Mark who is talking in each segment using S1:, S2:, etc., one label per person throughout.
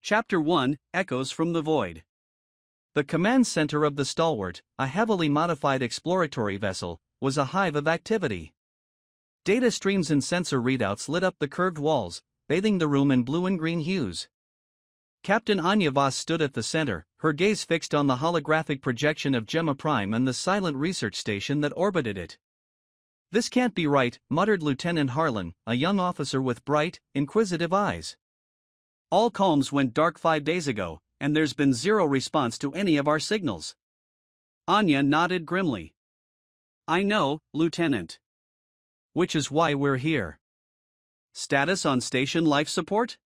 S1: Chapter 1, Echoes from the Void. The command center of the Stalwart, a heavily modified exploratory vessel, was a hive of activity. Data streams and sensor readouts lit up the curved walls, bathing the room in blue and green hues. Captain Anya Voss stood at the center, her gaze fixed on the holographic projection of Gemma Prime and the silent research station that orbited it. "This can't be right," muttered Lieutenant Harlan, a young officer with bright, inquisitive eyes. "All comms went dark 5 days ago, and there's been zero response to any of our signals." Anya nodded grimly. "I know, Lieutenant. Which is why we're here." "Status on station life support?"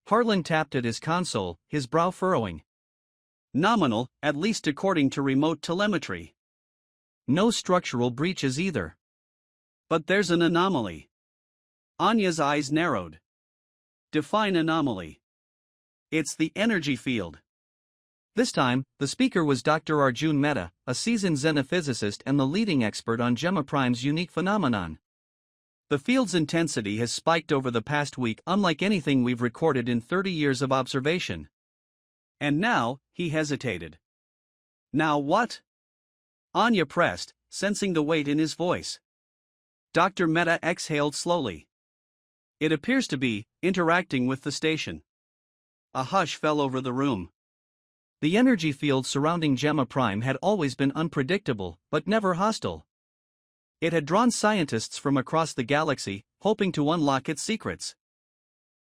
S1: Harlan tapped at his console, his brow furrowing. "Nominal, at least according to remote telemetry. No structural breaches either." "But there's an anomaly." Anya's eyes narrowed. "Define anomaly." "It's the energy field." This time, the speaker was Dr. Arjun Mehta, a seasoned xenophysicist and the leading expert on Gemma Prime's unique phenomenon. "The field's intensity has spiked over the past week unlike anything we've recorded in 30 years of observation." "And now," he hesitated. "Now what?" Anya pressed, sensing the weight in his voice. Dr. Mehta exhaled slowly. "It appears to be interacting with the station." A hush fell over the room. The energy field surrounding Gemma Prime had always been unpredictable, but never hostile. It had drawn scientists from across the galaxy, hoping to unlock its secrets.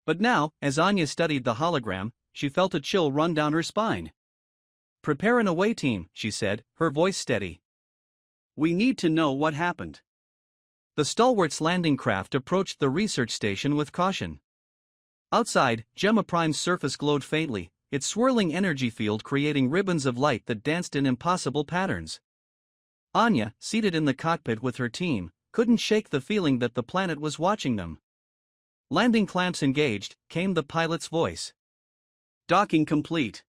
S1: But now, as Anya studied the hologram, she felt a chill run down her spine. "Prepare an away team," she said, her voice steady. "We need to know what happened." The Stalwart's landing craft approached the research station with caution. Outside, Gemma Prime's surface glowed faintly, its swirling energy field creating ribbons of light that danced in impossible patterns. Anya, seated in the cockpit with her team, couldn't shake the feeling that the planet was watching them. "Landing clamps engaged," came the pilot's voice. "Docking complete."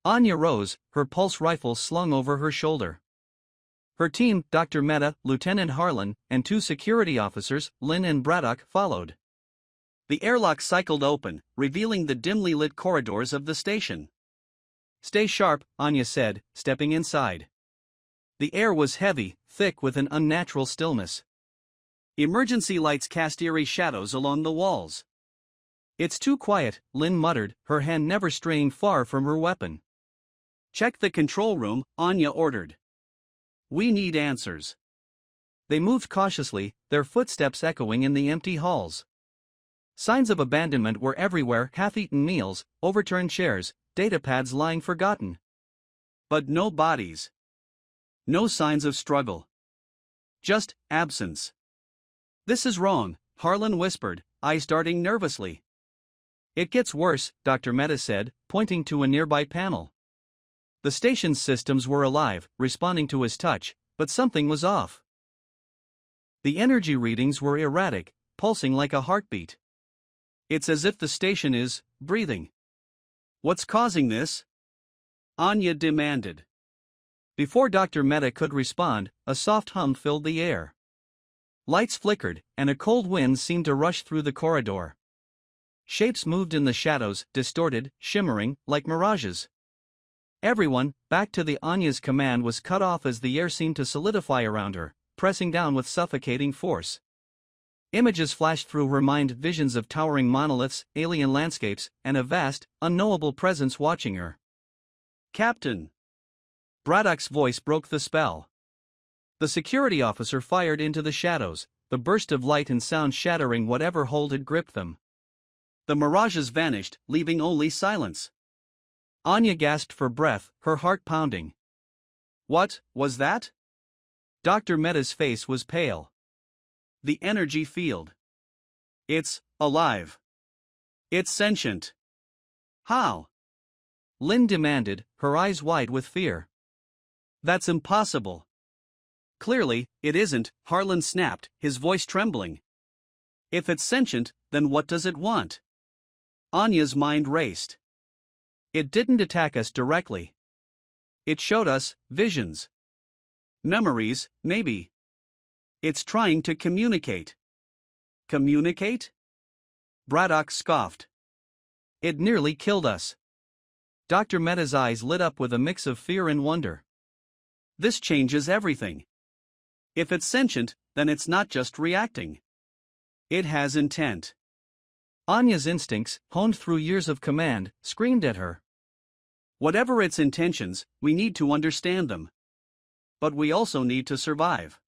S1: Anya rose, her pulse rifle slung over her shoulder. Her team, Dr. Mehta, Lieutenant Harlan, and 2 security officers, Lynn and Braddock, followed. The airlock cycled open, revealing the dimly lit corridors of the station. "Stay sharp," Anya said, stepping inside. The air was heavy, thick with an unnatural stillness. Emergency lights cast eerie shadows along the walls. "It's too quiet," Lynn muttered, her hand never straying far from her weapon. "Check the control room," Anya ordered. "We need answers." They moved cautiously, their footsteps echoing in the empty halls. Signs of abandonment were everywhere: half-eaten meals, overturned chairs, datapads lying forgotten. But no bodies. No signs of struggle. Just absence. "This is wrong," Harlan whispered, eyes darting nervously. "It gets worse," Dr. Mehta said, pointing to a nearby panel. The station's systems were alive, responding to his touch, but something was off. The energy readings were erratic, pulsing like a heartbeat. "It's as if the station is breathing." "What's causing this?" Anya demanded. Before Dr. Mehta could respond, a soft hum filled the air. Lights flickered, and a cold wind seemed to rush through the corridor. Shapes moved in the shadows, distorted, shimmering, like mirages. Everyone, back to the Anya's command, was cut off as the air seemed to solidify around her, pressing down with suffocating force. Images flashed through her mind, visions of towering monoliths, alien landscapes, and a vast, unknowable presence watching her. "Captain!" Braddock's voice broke the spell. The security officer fired into the shadows, the burst of light and sound shattering whatever hold had gripped them. The mirages vanished, leaving only silence. Anya gasped for breath, her heart pounding. "What was that?" Dr. Mehta's face was pale. "The energy field. It's alive. It's sentient." "How?" Lynn demanded, her eyes wide with fear. "That's impossible." "Clearly, it isn't," Harlan snapped, his voice trembling. "If it's sentient, then what does it want?" Anya's mind raced. "It didn't attack us directly. It showed us visions. Memories, maybe. It's trying to communicate." "Communicate?" Braddock scoffed. It nearly killed us. Dr. Meta's eyes lit up with a mix of fear and wonder. This changes everything. If it's sentient, then it's not just reacting. It has intent. Anya's instincts, honed through years of command, screamed at her. Whatever its intentions, we need to understand them. But we also need to survive.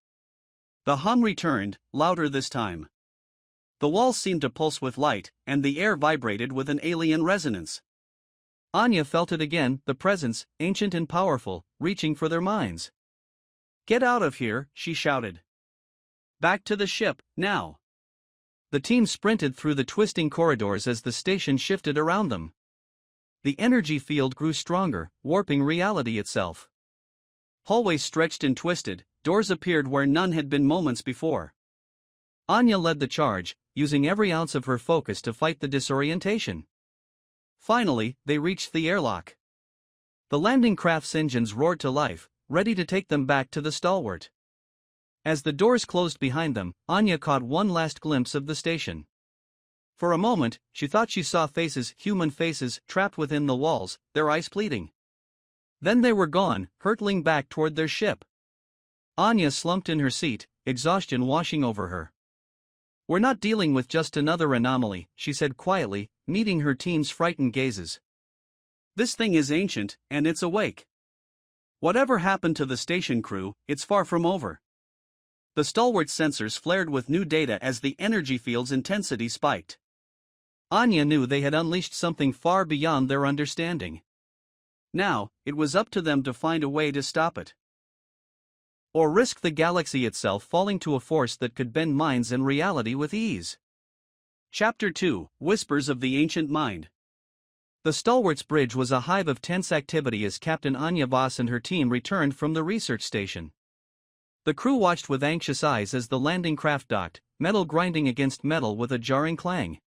S1: The hum returned, louder this time. The walls seemed to pulse with light, and the air vibrated with an alien resonance. Anya felt it again, the presence, ancient and powerful, reaching for their minds. "Get out of here," she shouted. "Back to the ship, now." The team sprinted through the twisting corridors as the station shifted around them. The energy field grew stronger, warping reality itself. Hallways stretched and twisted, doors appeared where none had been moments before. Anya led the charge, using every ounce of her focus to fight the disorientation. Finally, they reached the airlock. The landing craft's engines roared to life, ready to take them back to the Stalwart. As the doors closed behind them, Anya caught one last glimpse of the station. For a moment, she thought she saw faces, human faces, trapped within the walls, their eyes pleading. Then they were gone, hurtling back toward their ship. Anya slumped in her seat, exhaustion washing over her. "We're not dealing with just another anomaly," she said quietly, meeting her team's frightened gazes. "This thing is ancient, and it's awake. Whatever happened to the station crew, it's far from over." The Stalwart sensors flared with new data as the energy field's intensity spiked. Anya knew they had unleashed something far beyond their understanding. Now, it was up to them to find a way to stop it. Or risk the galaxy itself falling to a force that could bend minds and reality with ease. Chapter 2: Whispers of the Ancient Mind. The Stalwart's bridge was a hive of tense activity as Captain Anya Voss and her team returned from the research station. The crew watched with anxious eyes as the landing craft docked, metal grinding against metal with a jarring clang.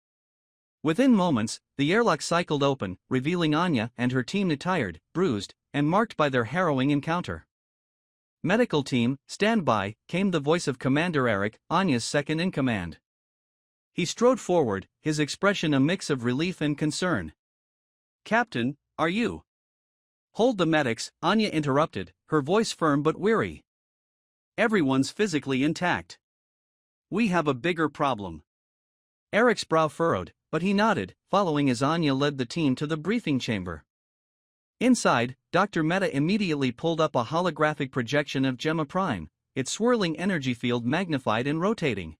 S1: Within moments, the airlock cycled open, revealing Anya and her team tired, bruised, and marked by their harrowing encounter. "Medical team, stand by," came the voice of Commander Eric, Anya's second-in-command. He strode forward, his expression a mix of relief and concern. "Captain, are you—" "Hold the medics," Anya interrupted, her voice firm but weary. "Everyone's physically intact. We have a bigger problem." Eric's brow furrowed, but he nodded, following as Anya led the team to the briefing chamber. Inside, Dr. Meta immediately pulled up a holographic projection of Gemma Prime, its swirling energy field magnified and rotating.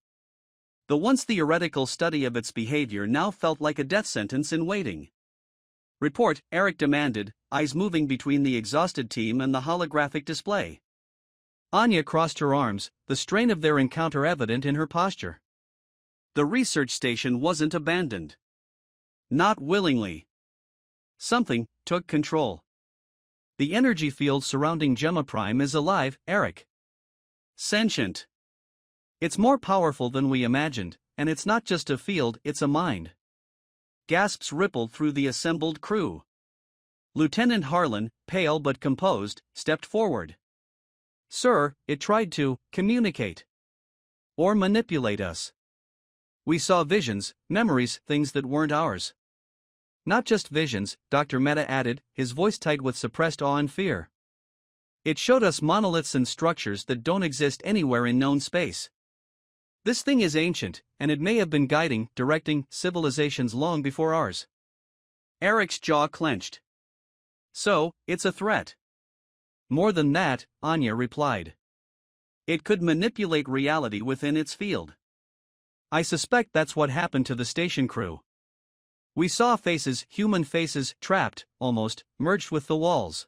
S1: The once theoretical study of its behavior now felt like a death sentence in waiting. "Report," Eric demanded, eyes moving between the exhausted team and the holographic display. Anya crossed her arms, the strain of their encounter evident in her posture. The research station wasn't abandoned. Not willingly. Something took control. "The energy field surrounding Gemma Prime is alive, Eric. Sentient. It's more powerful than we imagined, and it's not just a field, it's a mind." Gasps rippled through the assembled crew. Lieutenant Harlan, pale but composed, stepped forward. "Sir, it tried to communicate. Or manipulate us. We saw visions, memories, things that weren't ours." "Not just visions," Dr. Meta added, his voice tight with suppressed awe and fear. "It showed us monoliths and structures that don't exist anywhere in known space. This thing is ancient, and it may have been guiding, directing civilizations long before ours." Eric's jaw clenched. "So, it's a threat." "More than that," Anya replied. "It could manipulate reality within its field. I suspect that's what happened to the station crew. We saw faces, human faces, trapped, almost, merged with the walls."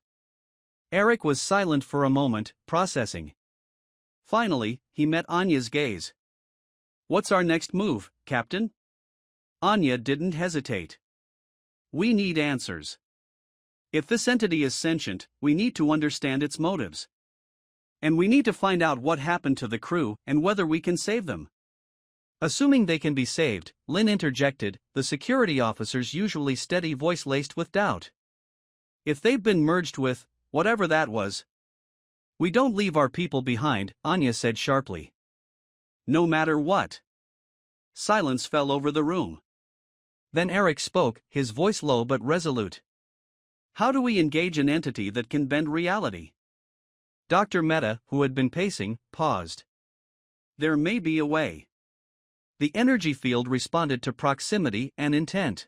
S1: Eric was silent for a moment, processing. Finally, he met Anya's gaze. "What's our next move, Captain?" Anya didn't hesitate. "We need answers. If this entity is sentient, we need to understand its motives. And we need to find out what happened to the crew and whether we can save them." "Assuming they can be saved," Lynn interjected, the security officer's usually steady voice laced with doubt. "If they've been merged with whatever that was." "We don't leave our people behind," Anya said sharply. "No matter what." Silence fell over the room. Then Eric spoke, his voice low but resolute. How do we engage an entity that can bend reality? Dr. Mehta, who had been pacing, paused. There may be a way. The energy field responded to proximity and intent.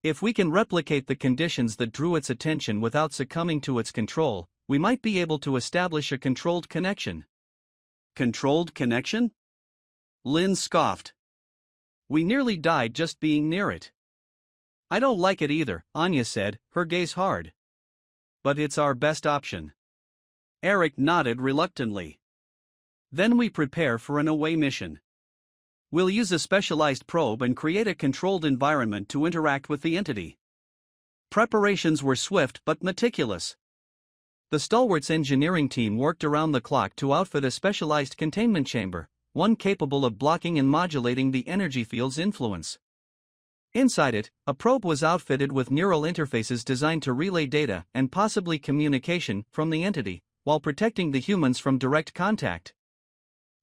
S1: If we can replicate the conditions that drew its attention without succumbing to its control, we might be able to establish a controlled connection. Controlled connection? Lynn scoffed. We nearly died just being near it. I don't like it either, Anya said, her gaze hard. But it's our best option. Eric nodded reluctantly. Then we prepare for an away mission. We'll use a specialized probe and create a controlled environment to interact with the entity. Preparations were swift but meticulous. The Stalwart's engineering team worked around the clock to outfit a specialized containment chamber, one capable of blocking and modulating the energy field's influence. Inside it, a probe was outfitted with neural interfaces designed to relay data and possibly communication from the entity, while protecting the humans from direct contact.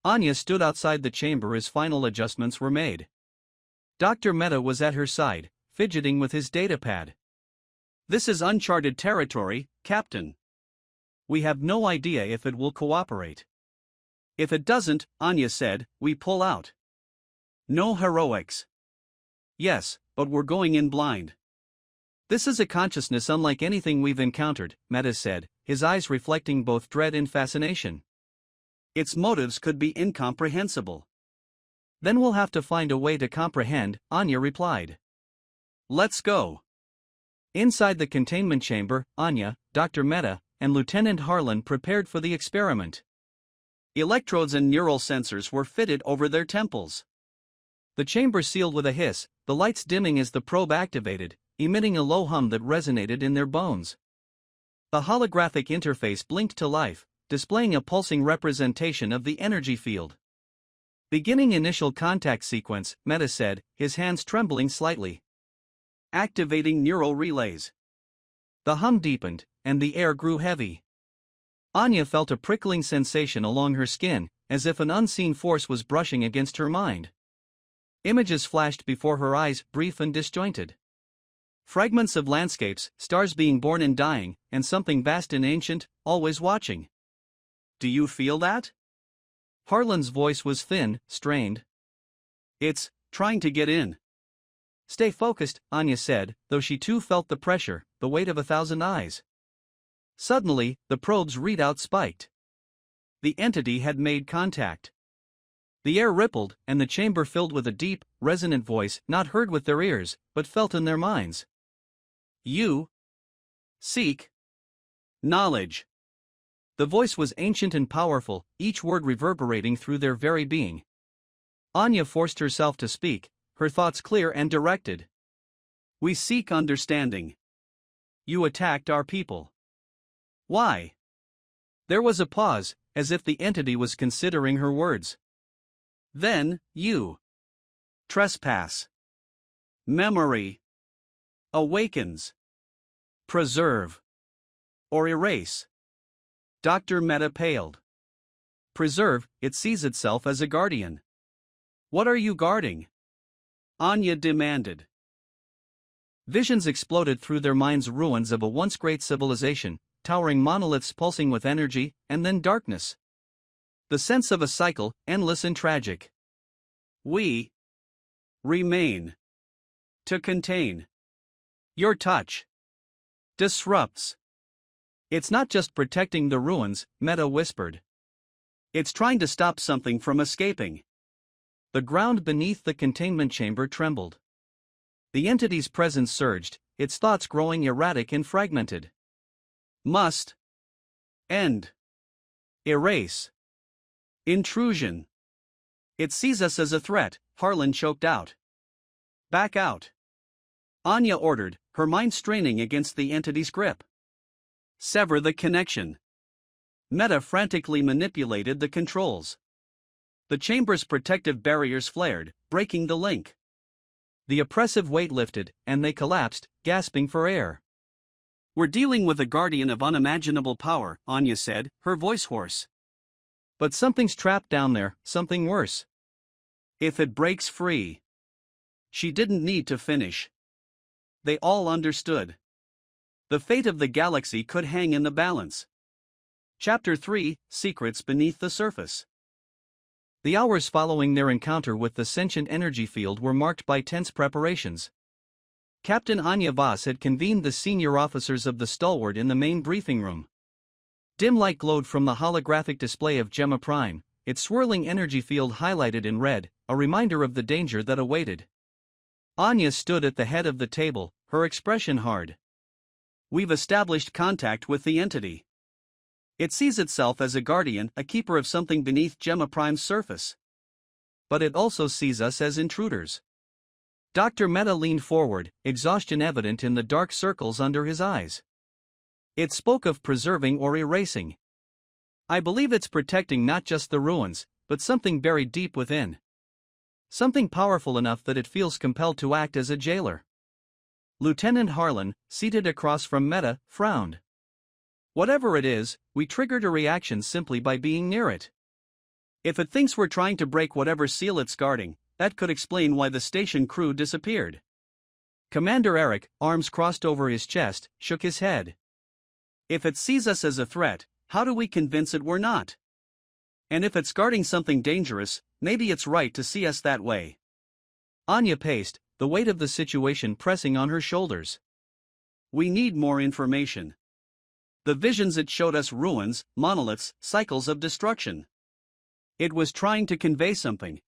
S1: Anya stood outside the chamber as final adjustments were made. Dr. Mehta was at her side, fidgeting with his datapad. This is uncharted territory, Captain. We have no idea if it will cooperate. If it doesn't, Anya said, we pull out. No heroics. Yes, but we're going in blind. This is a consciousness unlike anything we've encountered, Mehta said, his eyes reflecting both dread and fascination. Its motives could be incomprehensible. Then we'll have to find a way to comprehend, Anya replied. Let's go. Inside the containment chamber, Anya, Dr. Mehta, and Lieutenant Harlan prepared for the experiment. Electrodes and neural sensors were fitted over their temples. The chamber sealed with a hiss, the lights dimming as the probe activated, emitting a low hum that resonated in their bones. The holographic interface blinked to life, displaying a pulsing representation of the energy field. Beginning initial contact sequence, Mehta said, his hands trembling slightly. Activating neural relays. The hum deepened, and the air grew heavy. Anya felt a prickling sensation along her skin, as if an unseen force was brushing against her mind. Images flashed before her eyes, brief and disjointed. Fragments of landscapes, stars being born and dying, and something vast and ancient, always watching. Do you feel that? Harlan's voice was thin, strained. It's trying to get in. Stay focused, Anya said, though she too felt the pressure, the weight of 1,000 eyes. Suddenly, the probe's readout spiked. The entity had made contact. The air rippled, and the chamber filled with a deep, resonant voice not heard with their ears, but felt in their minds. You seek knowledge. The voice was ancient and powerful, each word reverberating through their very being. Anya forced herself to speak, her thoughts clear and directed. We seek understanding. You attacked our people. Why? There was a pause, as if the entity was considering her words. Then, you trespass. Memory awakens. Preserve or erase. Dr. Mehta paled. Preserve, it sees itself as a guardian. What are you guarding? Anya demanded. Visions exploded through their minds, ruins of a once great civilization, towering monoliths pulsing with energy, and then darkness. The sense of a cycle, endless and tragic. We remain. To contain. Your touch disrupts. It's not just protecting the ruins, Mehta whispered. It's trying to stop something from escaping. The ground beneath the containment chamber trembled. The entity's presence surged, its thoughts growing erratic and fragmented. Must end. Erase. Intrusion. It sees us as a threat, Harlan choked out. Back out. Anya ordered, her mind straining against the entity's grip. Sever the connection. Mehta frantically manipulated the controls. The chamber's protective barriers flared, breaking the link. The oppressive weight lifted, and they collapsed, gasping for air. We're dealing with a guardian of unimaginable power, Anya said, her voice hoarse. But something's trapped down there, something worse. If it breaks free. She didn't need to finish. They all understood. The fate of the galaxy could hang in the balance. Chapter 3: Secrets Beneath the Surface. The hours following their encounter with the sentient energy field were marked by tense preparations. Captain Anya Voss had convened the senior officers of the Stalwart in the main briefing room. Dim light glowed from the holographic display of Gemma Prime, its swirling energy field highlighted in red, a reminder of the danger that awaited. Anya stood at the head of the table, her expression hard. "We've established contact with the entity. It sees itself as a guardian, a keeper of something beneath Gemma Prime's surface. But it also sees us as intruders." Dr. Meta leaned forward, exhaustion evident in the dark circles under his eyes. "It spoke of preserving or erasing. I believe it's protecting not just the ruins, but something buried deep within. Something powerful enough that it feels compelled to act as a jailer." Lieutenant Harlan, seated across from Meta, frowned. "Whatever it is, we triggered a reaction simply by being near it. If it thinks we're trying to break whatever seal it's guarding, that could explain why the station crew disappeared." Commander Eric, arms crossed over his chest, shook his head. "If it sees us as a threat, how do we convince it we're not? And if it's guarding something dangerous, maybe it's right to see us that way." Anya paced, the weight of the situation pressing on her shoulders. "We need more information. The visions it showed us ruins, monoliths, cycles of destruction. It was trying to convey something.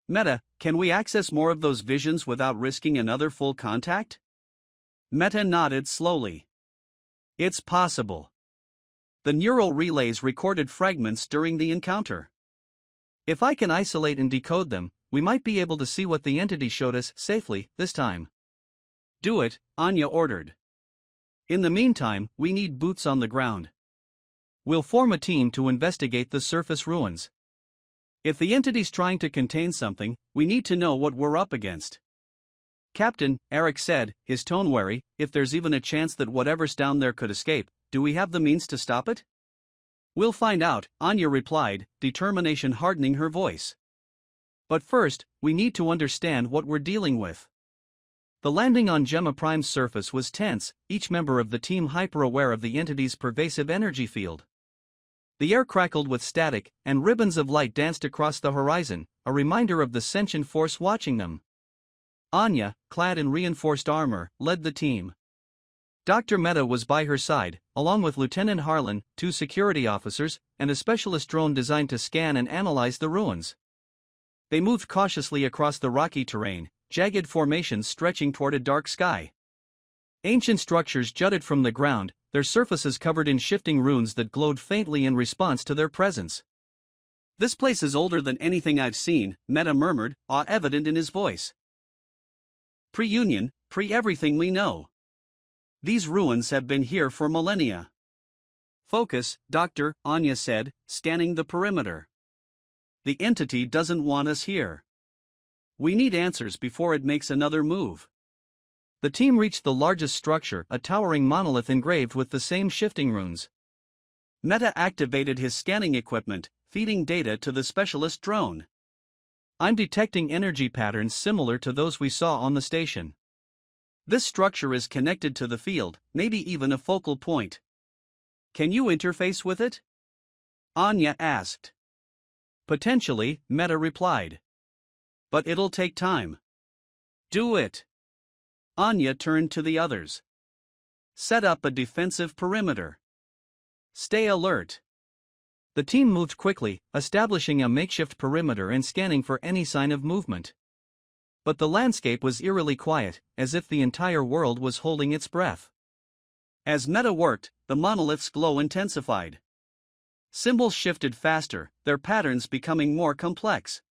S1: Meta, can we access more of those visions without risking another full contact?" Meta nodded slowly. "It's possible. The neural relays recorded fragments during the encounter. If I can isolate and decode them, we might be able to see what the entity showed us safely this time." "Do it," Anya ordered. "In the meantime, we need boots on the ground. We'll form a team to investigate the surface ruins. If the entity's trying to contain something, we need to know what we're up against." "Captain," Eric said, his tone wary, "if there's even a chance that whatever's down there could escape, do we have the means to stop it?" "We'll find out," Anya replied, determination hardening her voice. "But first, we need to understand what we're dealing with." The landing on Gemma Prime's surface was tense, each member of the team hyper-aware of the entity's pervasive energy field. The air crackled with static, and ribbons of light danced across the horizon, a reminder of the sentient force watching them. Anya, clad in reinforced armor, led the team. Dr. Meta was by her side, along with Lieutenant Harlan, 2 security officers, and a specialist drone designed to scan and analyze the ruins. They moved cautiously across the rocky terrain, jagged formations stretching toward a dark sky. Ancient structures jutted from the ground, their surfaces covered in shifting runes that glowed faintly in response to their presence. "This place is older than anything I've seen," Meta murmured, awe evident in his voice. "Pre-Union, pre-everything we know. These ruins have been here for millennia." "Focus, Doctor," Anya said, scanning the perimeter. "The entity doesn't want us here. We need answers before it makes another move." The team reached the largest structure, a towering monolith engraved with the same shifting runes. Meta activated his scanning equipment, feeding data to the specialist drone. "I'm detecting energy patterns similar to those we saw on the station. This structure is connected to the field, maybe even a focal point. Can you interface with it?" Anya asked. "Potentially," Meta replied. "But it'll take time." "Do it." Anya turned to the others. "Set up a defensive perimeter. Stay alert." The team moved quickly, establishing a makeshift perimeter and scanning for any sign of movement. But the landscape was eerily quiet, as if the entire world was holding its breath. As Meta worked, the monolith's glow intensified. Symbols shifted faster, their patterns becoming more complex.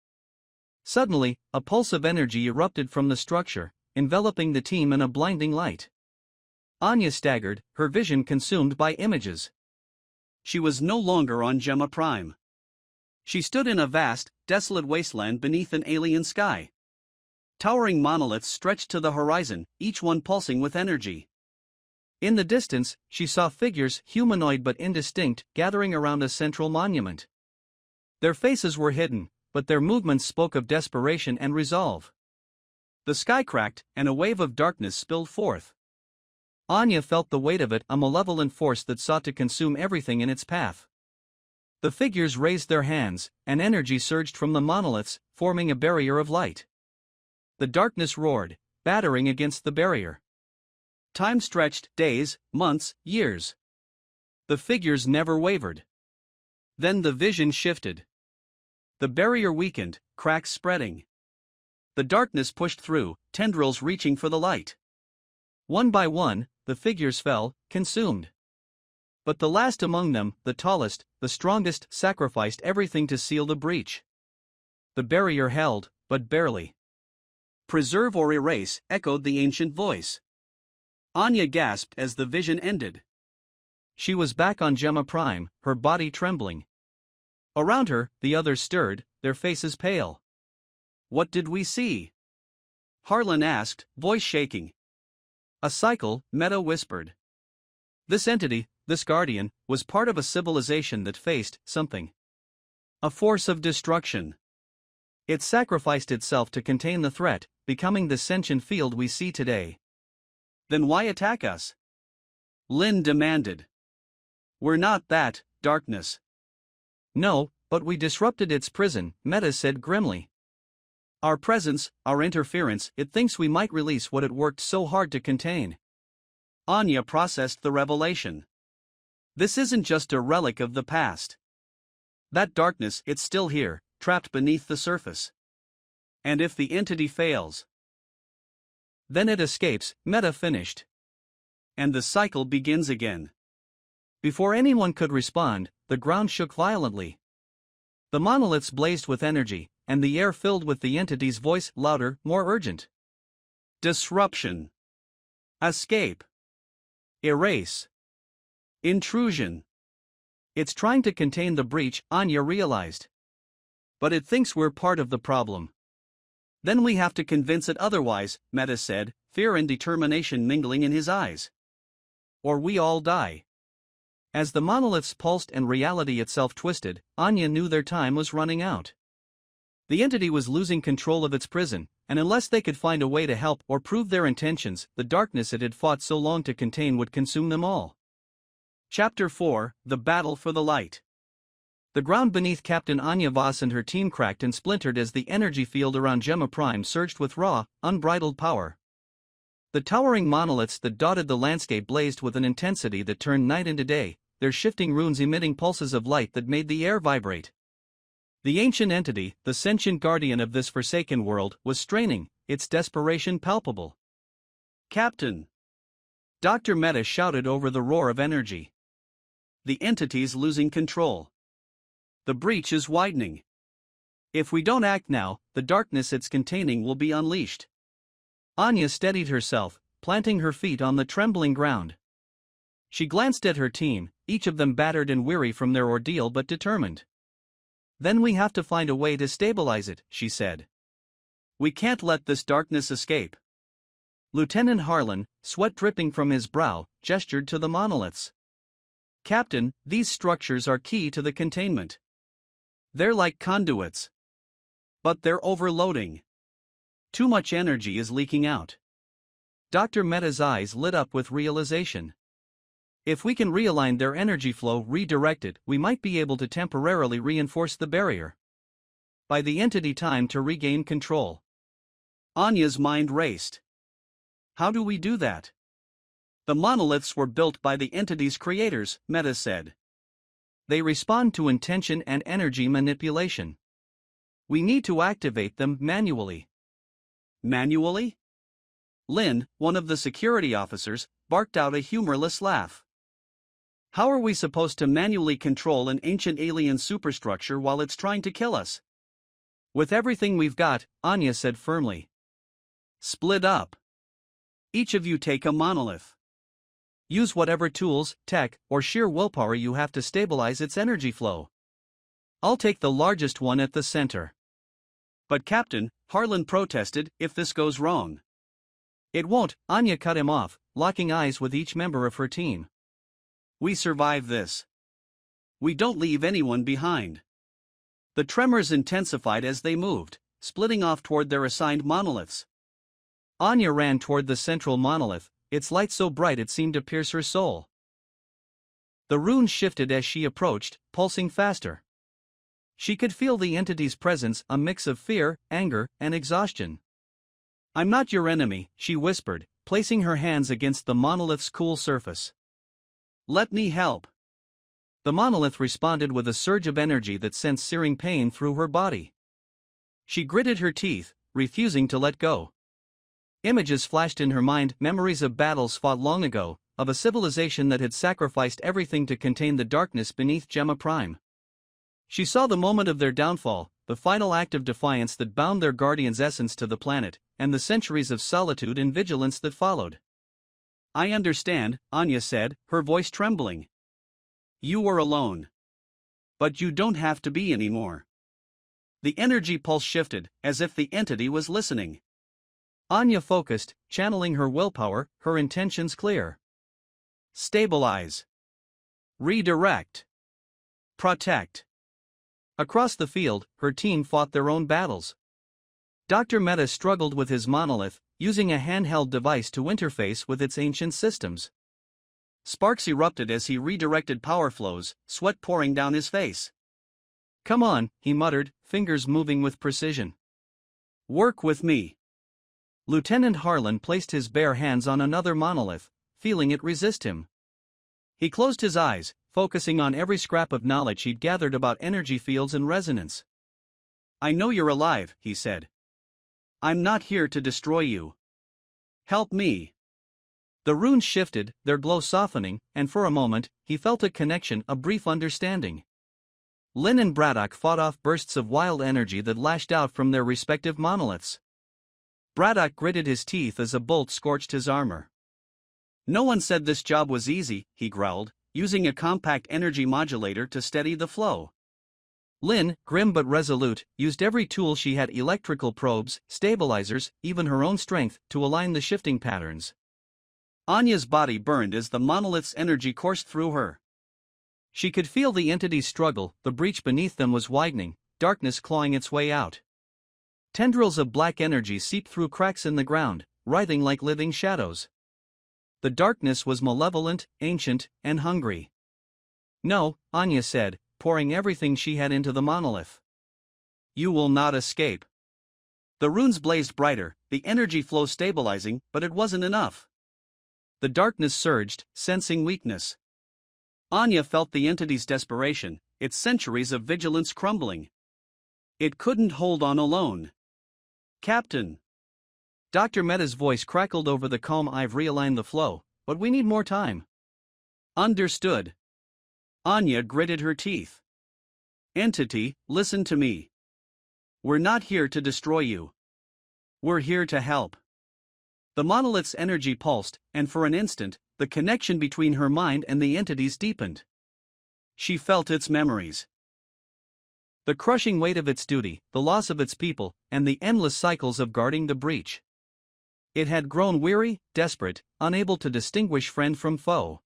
S1: Suddenly, a pulse of energy erupted from the structure, enveloping the team in a blinding light. Anya staggered, her vision consumed by images. She was no longer on Gemma Prime. She stood in a vast, desolate wasteland beneath an alien sky. Towering monoliths stretched to the horizon, each one pulsing with energy. In the distance, she saw figures, humanoid but indistinct, gathering around a central monument. Their faces were hidden, but their movements spoke of desperation and resolve. The sky cracked, and a wave of darkness spilled forth. Anya felt the weight of it, a malevolent force that sought to consume everything in its path. The figures raised their hands, and energy surged from the monoliths, forming a barrier of light. The darkness roared, battering against the barrier. Time stretched, days, months, years. The figures never wavered. Then the vision shifted. The barrier weakened, cracks spreading. The darkness pushed through, tendrils reaching for the light. One by one, the figures fell, consumed. But the last among them, the tallest, the strongest, sacrificed everything to seal the breach. The barrier held, but barely. "Preserve or erase," echoed the ancient voice. Anya gasped as the vision ended. She was back on Gemma Prime, her body trembling. Around her, the others stirred, their faces pale. "What did we see?" Harlan asked, voice shaking. "A cycle," Meta whispered. "This entity, this guardian, was part of a civilization that faced something. A force of destruction. It sacrificed itself to contain the threat, becoming the sentient field we see today." "Then why attack us?" Lynn demanded. "We're not that darkness." "No, but we disrupted its prison," Meta said grimly. "Our presence, our interference, it thinks we might release what it worked so hard to contain." Anya processed the revelation. This isn't just a relic of the past. That darkness, it's still here, trapped beneath the surface. And if the entity fails, then it escapes, Meta finished. And the cycle begins again. Before anyone could respond, the ground shook violently. The monoliths blazed with energy, and the air filled with the entity's voice, louder, more urgent. "Disruption. Escape. Erase. Intrusion. It's trying to contain the breach," Anya realized. "But it thinks we're part of the problem." "Then we have to convince it otherwise," Meta said, fear and determination mingling in his eyes. "Or we all die." As the monoliths pulsed and reality itself twisted, Anya knew their time was running out. The entity was losing control of its prison, and unless they could find a way to help or prove their intentions, the darkness it had fought so long to contain would consume them all. Chapter 4: The Battle for the Light. The ground beneath Captain Anya Voss and her team cracked and splintered as the energy field around Gemma Prime surged with raw, unbridled power. The towering monoliths that dotted the landscape blazed with an intensity that turned night into day, their shifting runes emitting pulses of light that made the air vibrate. The ancient entity, the sentient guardian of this forsaken world, was straining, its desperation palpable. "Captain!" Dr. Meta shouted over the roar of energy. "The entity's losing control. The breach is widening. If we don't act now, the darkness it's containing will be unleashed." Anya steadied herself, planting her feet on the trembling ground. She glanced at her team, each of them battered and weary from their ordeal but determined. "Then we have to find a way to stabilize it," she said. "We can't let this darkness escape." Lieutenant Harlan, sweat dripping from his brow, gestured to the monoliths. "Captain, these structures are key to the containment. They're like conduits. But they're overloading. Too much energy is leaking out." Dr. Meta's eyes lit up with realization. "If we can realign their energy flow, redirect it, we might be able to temporarily reinforce the barrier. Buy the entity time to regain control." Anya's mind raced. "How do we do that?" "The monoliths were built by the entity's creators," Meta said. "They respond to intention and energy manipulation. We need to activate them manually." "Manually?" Lynn, one of the security officers, barked out a humorless laugh. "How are we supposed to manually control an ancient alien superstructure while it's trying to kill us?" "With everything we've got," Anya said firmly. "Split up. Each of you take a monolith. Use whatever tools, tech, or sheer willpower you have to stabilize its energy flow. I'll take the largest one at the center." "But Captain," Harlan protested, "if this goes wrong." "It won't," Anya cut him off, locking eyes with each member of her team. "We survive this. We don't leave anyone behind." The tremors intensified as they moved, splitting off toward their assigned monoliths. Anya ran toward the central monolith, its light so bright it seemed to pierce her soul. The runes shifted as she approached, pulsing faster. She could feel the entity's presence, a mix of fear, anger, and exhaustion. "I'm not your enemy," she whispered, placing her hands against the monolith's cool surface. "Let me help." The monolith responded with a surge of energy that sent searing pain through her body. She gritted her teeth, refusing to let go. Images flashed in her mind, memories of battles fought long ago, of a civilization that had sacrificed everything to contain the darkness beneath Gemma Prime. She saw the moment of their downfall, the final act of defiance that bound their guardian's essence to the planet, and the centuries of solitude and vigilance that followed. "I understand," Anya said, her voice trembling. "You were alone. But you don't have to be anymore." The energy pulse shifted, as if the entity was listening. Anya focused, channeling her willpower, her intentions clear. Stabilize. Redirect. Protect. Across the field, her team fought their own battles. Dr. Meta struggled with his monolith, using a handheld device to interface with its ancient systems. Sparks erupted as he redirected power flows, sweat pouring down his face. "Come on," he muttered, fingers moving with precision. "Work with me." Lieutenant Harlan placed his bare hands on another monolith, feeling it resist him. He closed his eyes, focusing on every scrap of knowledge he'd gathered about energy fields and resonance. "I know you're alive," he said. "I'm not here to destroy you. Help me." The runes shifted, their glow softening, and for a moment, he felt a connection, a brief understanding. Lynn and Braddock fought off bursts of wild energy that lashed out from their respective monoliths. Braddock gritted his teeth as a bolt scorched his armor. "No one said this job was easy," he growled, using a compact energy modulator to steady the flow. Lynn, grim but resolute, used every tool she had: electrical probes, stabilizers, even her own strength, to align the shifting patterns. Anya's body burned as the monolith's energy coursed through her. She could feel the entity's struggle, the breach beneath them was widening, darkness clawing its way out. Tendrils of black energy seeped through cracks in the ground, writhing like living shadows. The darkness was malevolent, ancient, and hungry. "No," Anya said, pouring everything she had into the monolith. "You will not escape." The runes blazed brighter, the energy flow stabilizing, but it wasn't enough. The darkness surged, sensing weakness. Anya felt the entity's desperation, its centuries of vigilance crumbling. It couldn't hold on alone. "Captain." Dr. Meta's voice crackled over the calm. "I've realigned the flow, but we need more time." "Understood." Anya gritted her teeth. "Entity, listen to me. We're not here to destroy you. We're here to help." The monolith's energy pulsed, and for an instant, the connection between her mind and the entities deepened. She felt its memories. The crushing weight of its duty, the loss of its people, and the endless cycles of guarding the breach. It had grown weary, desperate, unable to distinguish friend from foe.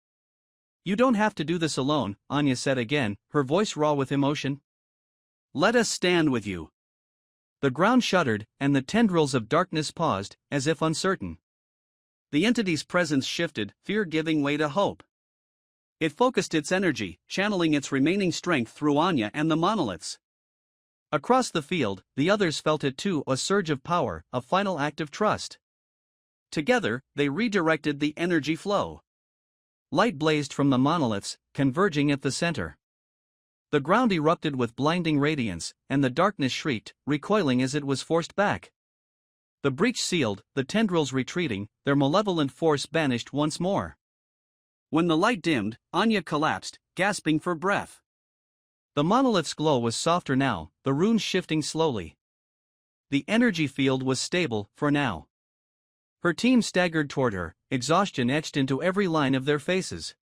S1: "You don't have to do this alone," Anya said again, her voice raw with emotion. "Let us stand with you." The ground shuddered, and the tendrils of darkness paused, as if uncertain. The entity's presence shifted, fear giving way to hope. It focused its energy, channeling its remaining strength through Anya and the monoliths. Across the field, the others felt it too, a surge of power, a final act of trust. Together, they redirected the energy flow. Light blazed from the monoliths, converging at the center. The ground erupted with blinding radiance, and the darkness shrieked, recoiling as it was forced back. The breach sealed, the tendrils retreating, their malevolent force banished once more. When the light dimmed, Anya collapsed, gasping for breath. The monolith's glow was softer now, the runes shifting slowly. The energy field was stable, for now. Her team staggered toward her, exhaustion etched into every line of their faces.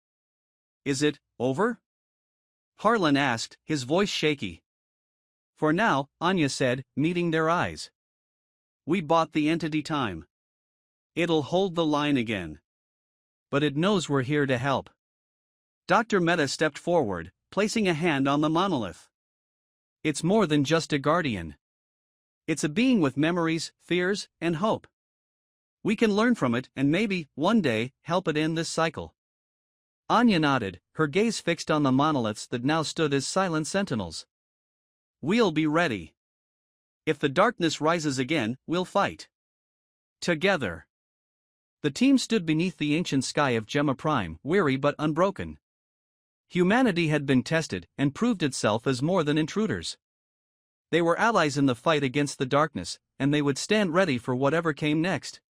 S1: "Is it over?" Harlan asked, his voice shaky. "For now," Anya said, meeting their eyes. "We bought the entity time. It'll hold the line again. But it knows we're here to help." Dr. Meta stepped forward, placing a hand on the monolith. "It's more than just a guardian. It's a being with memories, fears, and hope. We can learn from it and maybe, one day, help it end this cycle. Anya nodded, her gaze fixed on the monoliths that now stood as silent sentinels. We'll be ready. If the darkness rises again, we'll fight. Together. The team stood beneath the ancient sky of Gemma Prime, weary but unbroken. Humanity had been tested and proved itself as more than intruders. They were allies in the fight against the darkness, and they would stand ready for whatever came next.